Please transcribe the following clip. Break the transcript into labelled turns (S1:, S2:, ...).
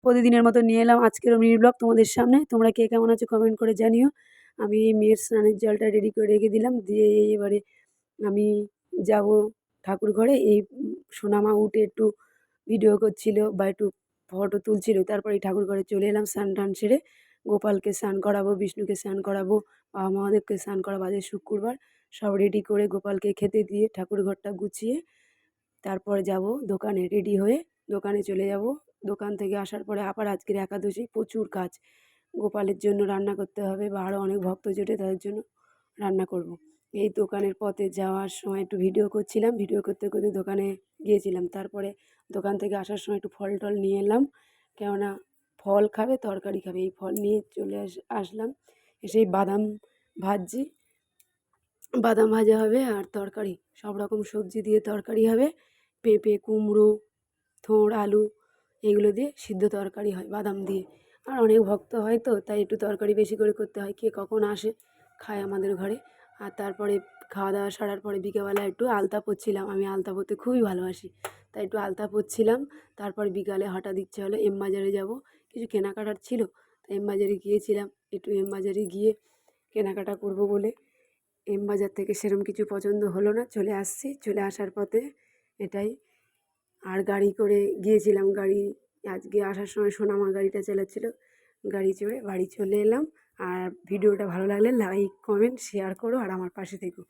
S1: প্রতিদিনের মতো নিয়ে এলাম আজকেরও মিনি ব্লগ তোমাদের সামনে। তোমরা কে কেমন আছো কমেন্ট করে জানিও। আমি মেয়ের স্নানের জলটা রেডি করে রেখে দিলাম, দিয়ে এবারে আমি যাব ঠাকুর ঘরে। এই সোনামা উঠে একটু ভিডিও করছিল বা একটু ফটো তুলছিল, তারপরে এই ঠাকুর ঘরে চলে এলাম স্নান টান সেরে। গোপালকে স্নান করাবো, বিষ্ণুকে স্নান করাবো, বাবা মহাদেবকে স্নান করাবো। আজ শুক্রবার, সব রেডি করে গোপালকে খেতে দিয়ে ঠাকুর ঘরটা গুছিয়ে তারপরে যাব দোকানে। রেডি হয়ে দোকানে চলে যাব। দোকান থেকে আসার পরে আবার আজকের একাদশী, প্রচুর কাজ। গোপালের জন্য রান্না করতে হবে বা আরও অনেক ভক্ত জোটে, তাদের জন্য রান্না করব। এই দোকানের পথে যাওয়ার সময় একটু ভিডিও করছিলাম, ভিডিও করতে করতে দোকানে গিয়েছিলাম। তারপরে দোকান থেকে আসার সময় একটু ফল টল নিয়ে এলাম, কেননা ফল খাবে তরকারি খাবে, এই ফল নিয়ে চলে আসলাম। এসেই বাদাম ভাজছি, বাদাম ভাজা হবে আর তরকারি, সব রকম সবজি দিয়ে তরকারি হবে। পেঁপে, কুমড়ো, থোড়, আলু এগুলো দিয়ে সিদ্ধ তরকারি হয় বাদাম দিয়ে। আর অনেক ভক্ত হয় তো, তাই একটু তরকারি বেশি করে করতে হয়। কে কখন আসে খায় আমাদের ঘরে। আর তারপরে খাওয়া দাওয়া সারার পরে বিকেলবেলা একটু আলতা পরছিলাম। আমি আলতা পরতে খুবই ভালোবাসি, তাই একটু আলতা পরছিলাম। তারপর বিকালে হঠাৎ ইচ্ছে হলো এম বাজারে যাব, কিছু কেনাকাটার ছিল, তাই এম বাজারে গিয়েছিলাম। একটু এম বাজারে গিয়ে কেনাকাটা করব বলে এম বাজার থেকে সেরকম কিছু পছন্দ হলো না, চলে আসছি। চলে আসার পথে এটাই। আর গাড়ি করে গিয়েছিলাম, গাড়ি আজকে আসার সময় সোনামা গাড়িটা চালাচ্ছিল, গাড়ি চড়ে বাড়ি চলে এলাম। আর ভিডিওটা ভালো লাগলে লাইক, কমেন্ট, শেয়ার করো আর আমার পাশে থেকো।